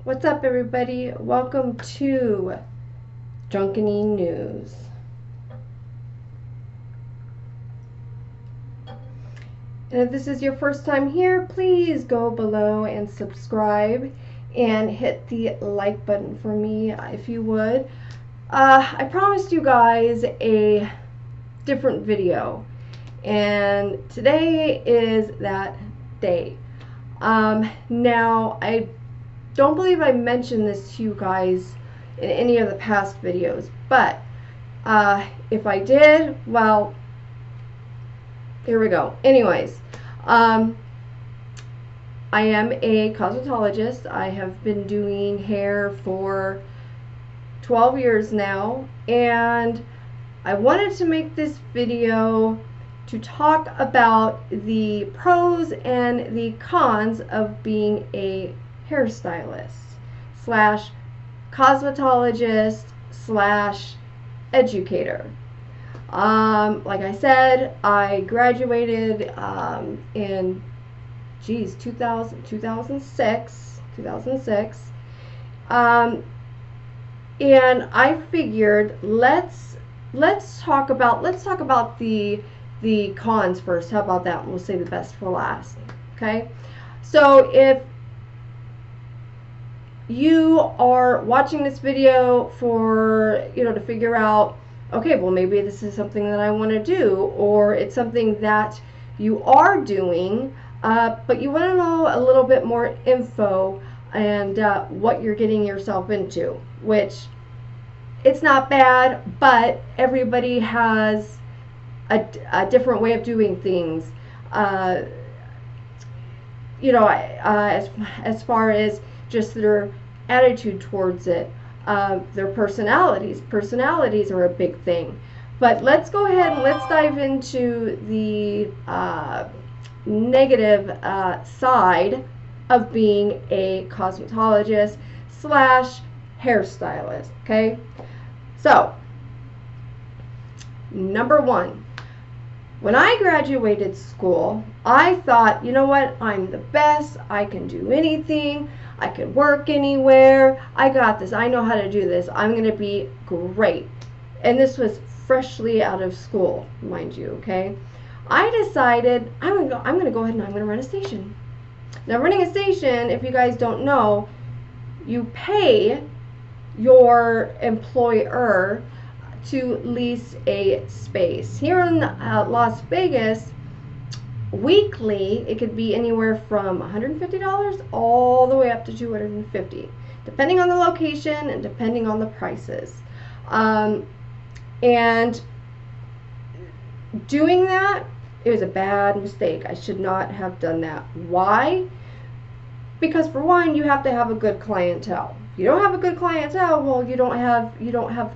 What's up, everybody? Welcome to Drunkeny News. And if this is your first time here, please go below and subscribe and hit the like button for me if you would. I promised you guys a different video, and today is that day. Now, I don't believe I mentioned this to you guys in any of the past videos, but if I did, well, here we go. Anyways, I am a cosmetologist. I have been doing hair for 12 years now, and I wanted to make this video to talk about the pros and the cons of being a hairstylist slash cosmetologist slash educator. Like I said, I graduated in 2006, and I figured let's talk about the cons first. How about that? We'll save the best for last. Okay, so if you are watching this video for, to figure out, okay, well, maybe this is something that I want to do, or it's something that you are doing, but you want to know a little bit more info and what you're getting yourself into, which it's not bad, but everybody has a different way of doing things. As far as just their attitude towards it, their personalities. Personalities are a big thing. But let's go ahead and let's dive into the negative side of being a cosmetologist slash hairstylist. Okay, so number one. When I graduated school, I thought, you know what, I'm the best, I can do anything, I can work anywhere, I got this, I know how to do this, I'm going to be great. And this was freshly out of school, mind you, okay? I decided I'm going to go ahead and I'm going to run a station. Now, running a station, if you guys don't know, you pay your employer to lease a space. Here in Las Vegas, weekly, it could be anywhere from $150 all the way up to $250, depending on the location and depending on the prices. And doing that, it was a bad mistake. I should not have done that. Why? Because for one, you have to have a good clientele. You don't have a good clientele, well, you don't have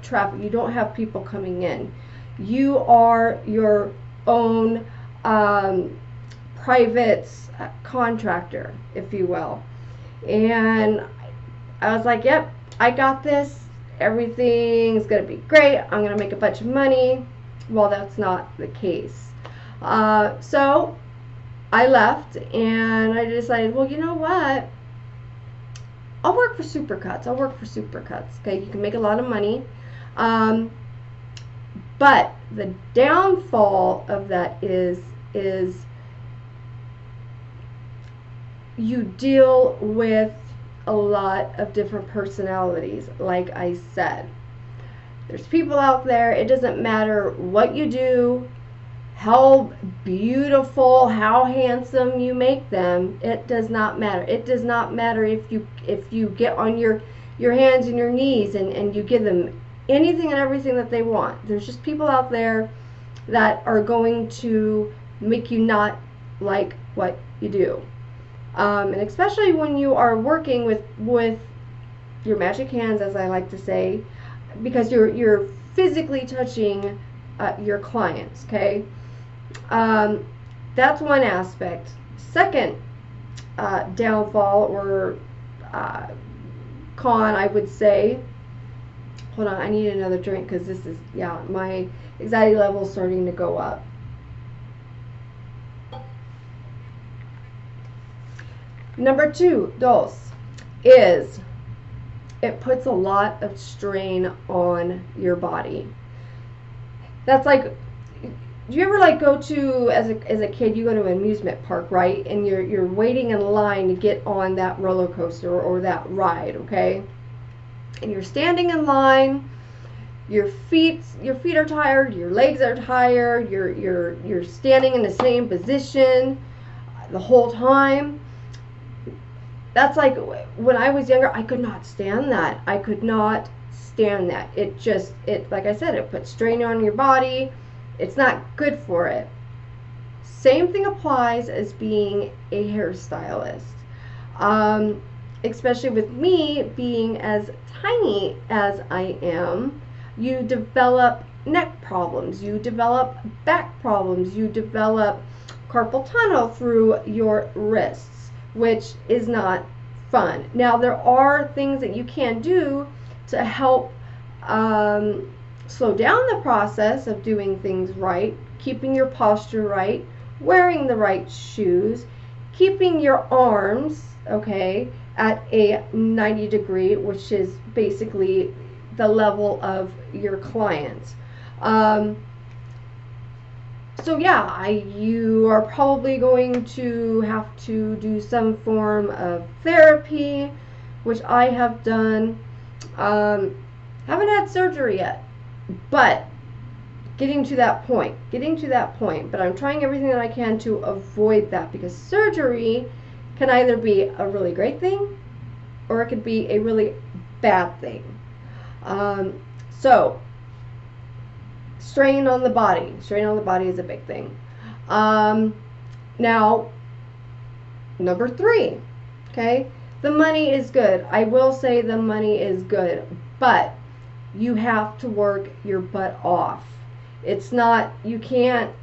traffic, you don't have people coming in. You are your own private contractor, if you will. And I was like, yep, I got this. Everything's gonna be great. I'm gonna make a bunch of money. Well, that's not the case. So I left and I decided, well, you know what? I'll work for Supercuts. Okay, you can make a lot of money. But the downfall of that is you deal with a lot of different personalities. Like I said, there's people out there. It doesn't matter what you do, how beautiful, how handsome you make them. It does not matter. It does not matter if you get on your hands and your knees and you give them anything and everything that they want. There's just people out there that are going to make you not like what you do. And especially when you are working with your magic hands, as I like to say, because you're physically touching your clients, okay? That's one aspect. Second downfall or con, I would say. Hold on, I need another drink because this is, yeah, my anxiety level is starting to go up. Number two, is it puts a lot of strain on your body. That's like, do you ever like go to, as a kid, you go to an amusement park, right? And you're waiting in line to get on that roller coaster or that ride, okay? And you're standing in line, your feet are tired, your legs are tired, you're standing in the same position the whole time. That's like when I was younger, I could not stand that. I could not stand that. It like I said, it puts strain on your body. It's not good for it. Same thing applies as being a hairstylist. Especially with me being as tiny as I am, you develop neck problems, you develop back problems, you develop carpal tunnel through your wrists, which is not fun. Now, there are things that you can do to help slow down the process of doing things right, keeping your posture right, wearing the right shoes, keeping your arms, okay, at a 90 degree, which is basically the level of your client. So yeah, you are probably going to have to do some form of therapy, which I have done. Haven't had surgery yet, but getting to that point. But I'm trying everything that I can to avoid that, because surgery can either be a really great thing or it could be a really bad thing. So strain on the body is a big thing. Now, number 3, okay, the money is good. I will say the money is good, but you have to work your butt off. It's not, you can't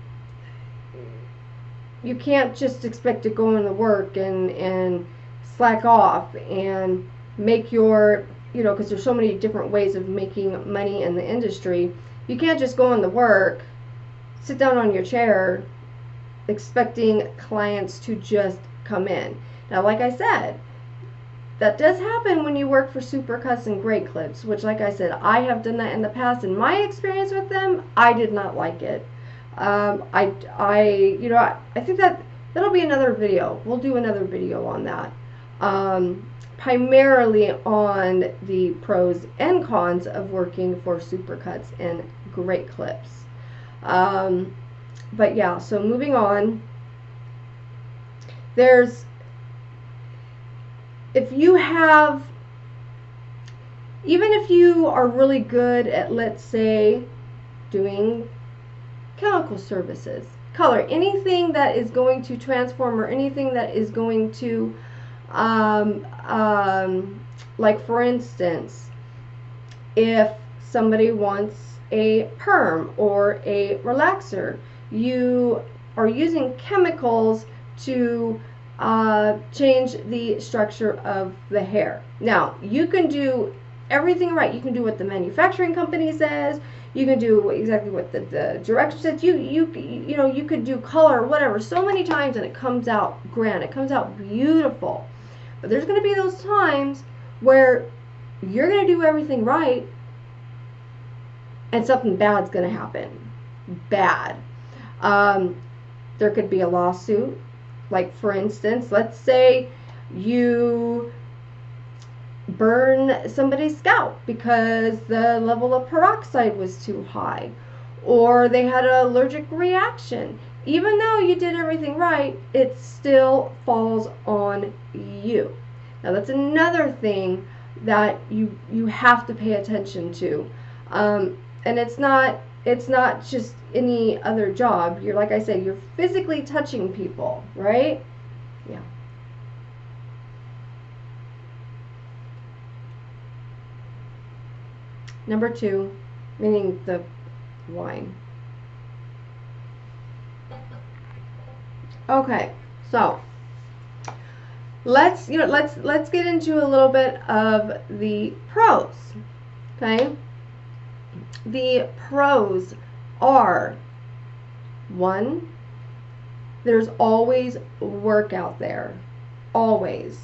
just expect to go into work and slack off and make your, because there's so many different ways of making money in the industry. You can't just go into work, sit down on your chair, expecting clients to just come in. Now, like I said, that does happen when you work for Supercuts and Great Clips, which, like I said, I have done that in the past. In my experience with them, I did not like it. I think that'll be another video. We'll do another video on that. Primarily on the pros and cons of working for Supercuts and Great Clips. But yeah, so moving on. Even if you are really good at, let's say, doing chemical services, color, anything that is going to transform, or anything that is going to, like for instance, if somebody wants a perm or a relaxer, you are using chemicals to change the structure of the hair. Now, you can do everything right. You can do what the manufacturing company says. You can do exactly what the direction says. You could do color, whatever, so many times, and it comes out grand. It comes out beautiful. But there's going to be those times where you're going to do everything right, and something bad's going to happen. Bad. There could be a lawsuit. Like, for instance, let's say you burn somebody's scalp because the level of peroxide was too high, or they had an allergic reaction. Even though you did everything right, it still falls on you. Now, that's another thing that you have to pay attention to. And it's not just any other job. You're, like I said, you're physically touching people, right? Yeah. Number 2, meaning the wine. Okay, so let's get into a little bit of the pros. Okay? The pros are, 1, there's always work out there. Always.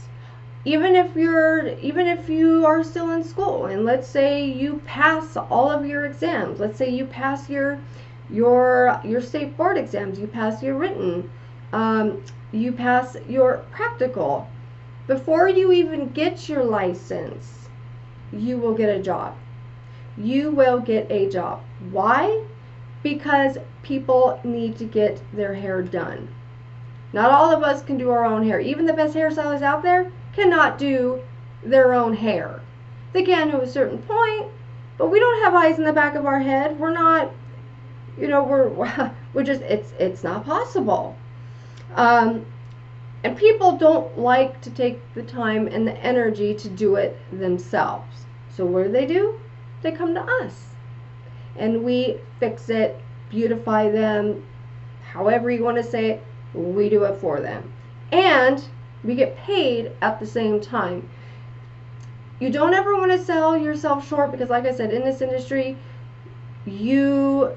even if you are still in school, and let's say you pass all of your exams, let's say you pass your state board exams, you pass your written, you pass your practical, before you even get your license, you will get a job. You will get a job. Why? Because people need to get their hair done. Not all of us can do our own hair. Even the best hairstylists out there cannot do their own hair. They can to a certain point, but we don't have eyes in the back of our head. We're not, we're just, it's not possible. And people don't like to take the time and the energy to do it themselves. So what do? They come to us. And we fix it, beautify them, however you want to say it, we do it for them. And we get paid at the same time. You don't ever want to sell yourself short, because like I said, in this industry, you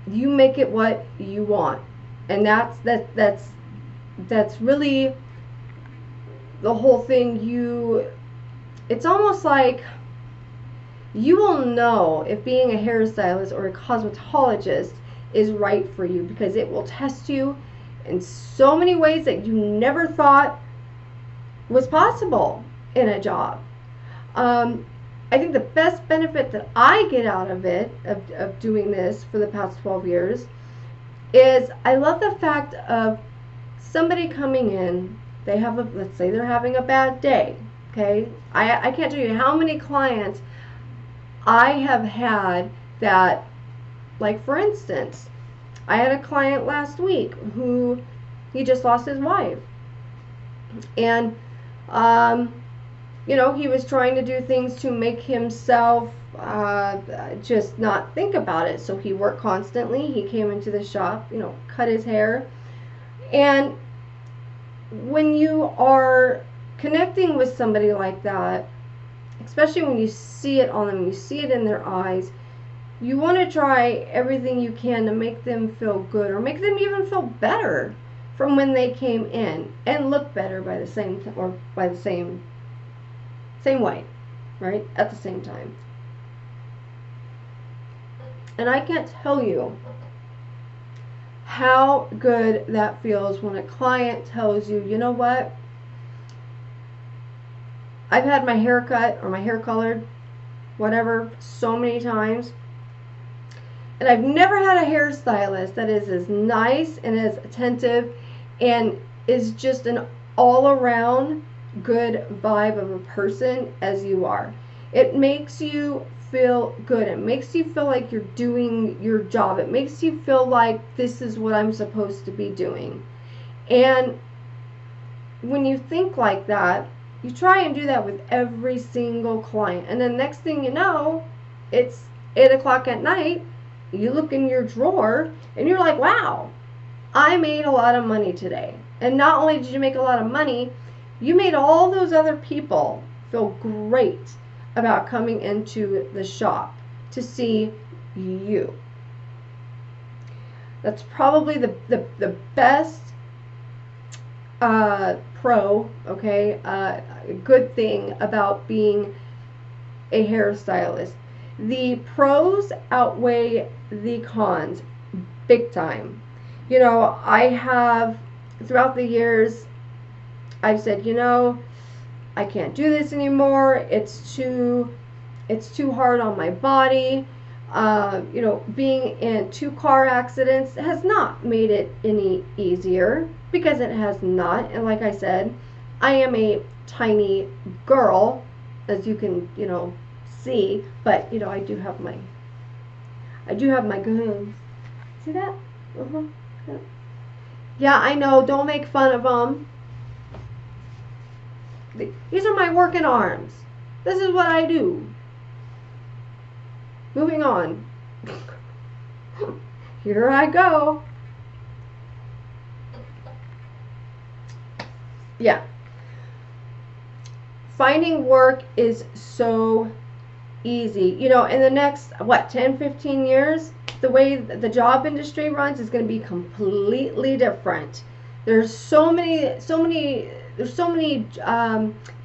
make it what you want. And that's really the whole thing. It's almost like you will know if being a hairstylist or a cosmetologist is right for you, because it will test you in so many ways that you never thought was possible in a job. I think the best benefit that I get out of it, of doing this for the past 12 years, is I love the fact of somebody coming in, let's say they're having a bad day, okay? I can't tell you how many clients I have had that, like for instance, I had a client last week who, he just lost his wife. And, he was trying to do things to make himself just not think about it. So he worked constantly. He came into the shop, cut his hair. And when you are connecting with somebody like that, especially when you see it on them, you see it in their eyes, you want to try everything you can to make them feel good, or make them even feel better from when they came in, and look better by the same way, right? At the same time. And I can't tell you how good that feels when a client tells you, you know what? I've had my hair cut or my hair colored, whatever, so many times. And I've never had a hairstylist that is as nice and as attentive and is just an all-around good vibe of a person as you are. It makes you feel good. It makes you feel like you're doing your job. It makes you feel like this is what I'm supposed to be doing. And when you think like that, you try and do that with every single client. And then next thing you know, it's 8 o'clock at night. You look in your drawer and you're like, wow, I made a lot of money today. And not only did you make a lot of money, you made all those other people feel great about coming into the shop to see you. That's probably the best good thing about being a hairstylist. The pros outweigh the cons big time. I have, throughout the years, I've said, I can't do this anymore. It's too hard on my body. Being in 2 car accidents has not made it any easier, because it has not. And like I said, I am a tiny girl, as you can, see, but I do have my guns. See that? Yeah, I know, don't make fun of them. These are my working arms. This is what I do. Moving on. Here I go. Yeah. Finding work is so easy. In the next, 10-15 years, the way the job industry runs is going to be completely different. There's so many there's so many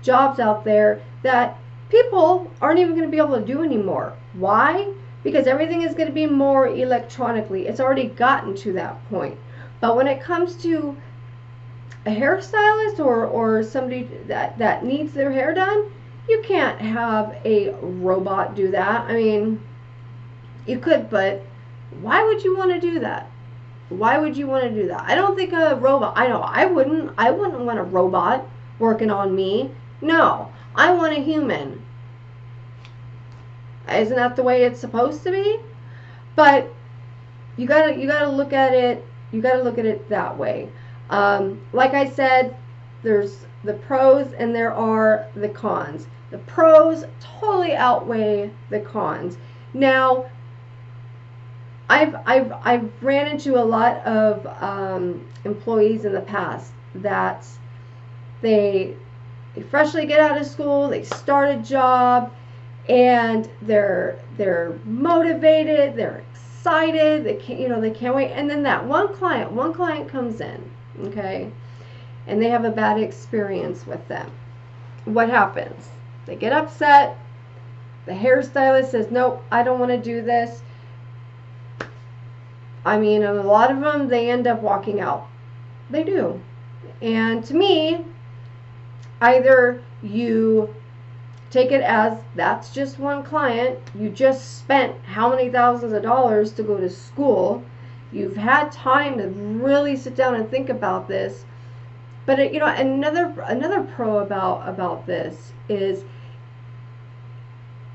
jobs out there that people aren't even going to be able to do anymore. Why? Because everything is going to be more electronically. It's already gotten to that point. But when it comes to a hairstylist or somebody that needs their hair done, you can't have a robot do that. I mean, you could, but why would you want to do that? Why would you want to do that? I don't think a robot, I know I wouldn't want a robot working on me. No, I want a human. Isn't that the way it's supposed to be? But you gotta look at it. You gotta look at it that way. Like I said, there's the pros and there are the cons. The pros totally outweigh the cons. Now, I've ran into a lot of employees in the past that they freshly get out of school, they start a job, and they're motivated, they're excited, they can't wait, and then that one client comes in, okay, and they have a bad experience with them. What happens? They get upset. The hairstylist says, nope, I don't want to do this. I mean, a lot of them, they end up walking out. They do. And to me, either you take it as that's just one client, you just spent how many thousands of dollars to go to school, you've had time to really sit down and think about this. But another pro about this is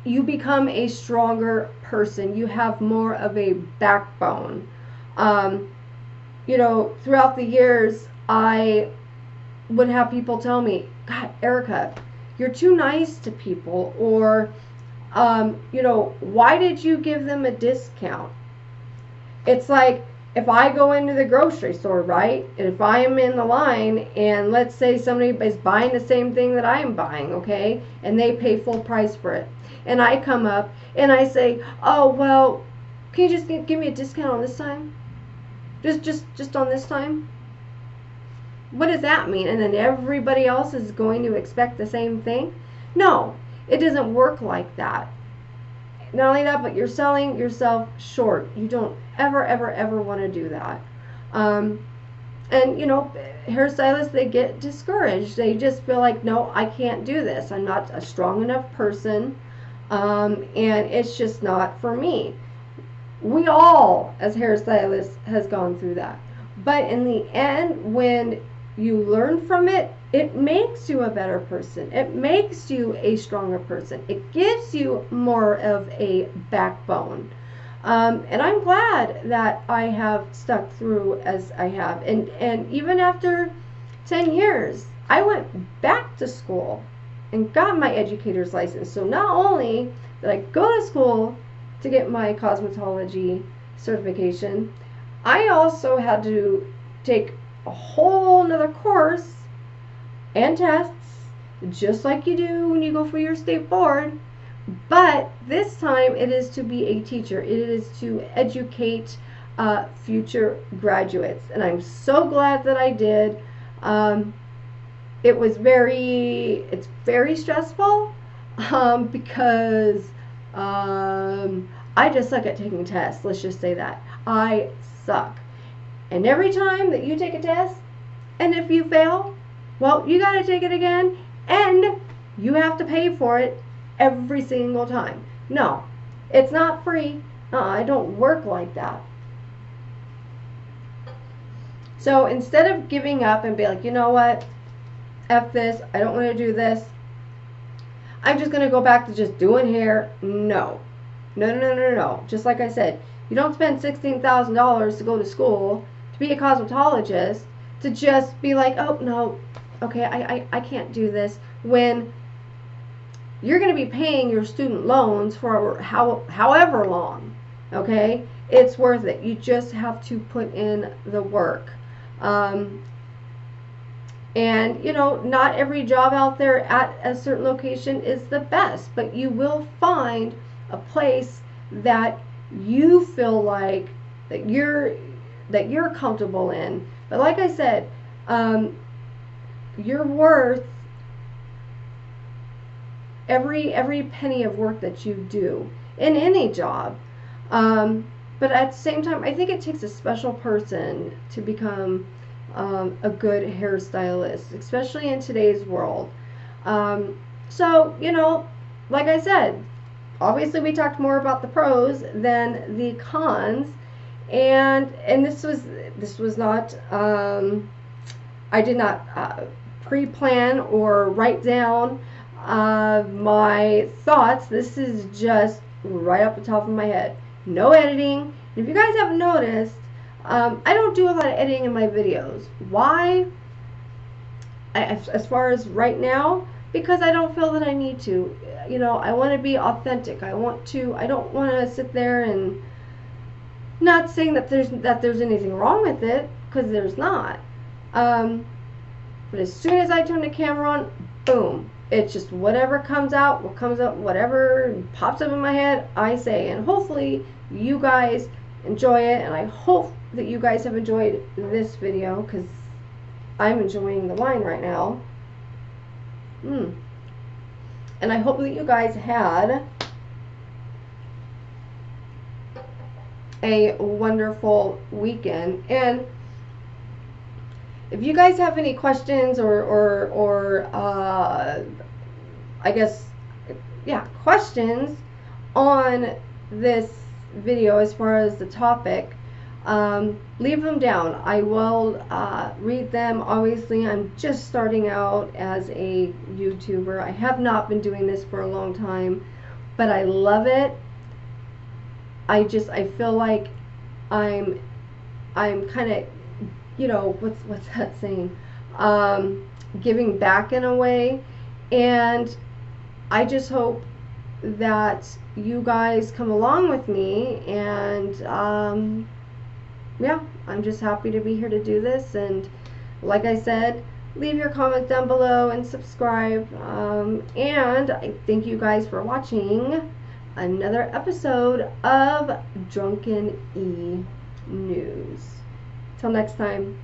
you become a stronger person. You have more of a backbone. Throughout the years, I would have people tell me, God, Erica, you're too nice to people, or, why did you give them a discount? It's like, if I go into the grocery store, right, and if I am in the line, and let's say somebody is buying the same thing that I am buying, okay, and they pay full price for it, and I come up and I say, oh, well, can you just give me a discount on this time? Just on this time? What does that mean? And then everybody else is going to expect the same thing? No, it doesn't work like that. Not only that, but you're selling yourself short. You don't ever want to do that. Hairstylists, they get discouraged. They just feel like, no, I can't do this. I'm not a strong enough person, and it's just not for me. We all, as hairstylists, has gone through that. But in the end, when you learn from it, it makes you a better person. It makes you a stronger person. It gives you more of a backbone. And I'm glad that I have stuck through as I have. And even after 10 years, I went back to school and got my educator's license. So not only did I go to school to get my cosmetology certification, I also had to take a whole nother course and tests, just like you do when you go for your state board. But this time it is to be a teacher. It is to educate future graduates. And I'm so glad that I did. It's very stressful because I just suck at taking tests. Let's just say that. I suck. And every time that you take a test, and if you fail, well, you got to take it again, and you have to pay for it every single time. No, it's not free. I don't work like that. So instead of giving up and be like, you know what, F this, I don't want to do this, I'm just going to go back to just doing hair. No. Just like I said, you don't spend $16,000 to go to school to be a cosmetologist to just be like, oh, no, okay, I can't do this, when you're going to be paying your student loans for however long, okay? It's worth it. You just have to put in the work. And, not every job out there at a certain location is the best, but you will find a place that you feel like that you're comfortable in. But like I said, you're worth every penny of work that you do in any job. But at the same time, I think it takes a special person to become a good hairstylist, especially in today's world. So, you know, like I said, obviously we talked more about the pros than the cons, and this was not I did not pre-plan or write down my thoughts. This is just right off the top of my head, no editing. If you guys haven't noticed, I don't do a lot of editing in my videos. Why? As far as right now, because I don't feel that I need to. You know, I want to be authentic. I don't want to sit there and, not saying that there's anything wrong with it, because there's not. But as soon as I turn the camera on, boom, it's just whatever comes out, whatever pops up in my head, I say. And hopefully you guys enjoy it, and I hope that you guys have enjoyed this video, because I'm enjoying the wine right now. And I hope that you guys had a wonderful weekend. And if you guys have any questions or I guess, yeah, questions on this video as far as the topic, leave them down. I will read them. Obviously, I'm just starting out as a YouTuber. I have not been doing this for a long time, but I love it. I feel like I'm kind of, you know, what's that saying? Giving back in a way. And I just hope that you guys come along with me, and yeah, I'm just happy to be here to do this. And like I said, leave your comments down below and subscribe. And I thank you guys for watching another episode of Drunken E News. Till next time.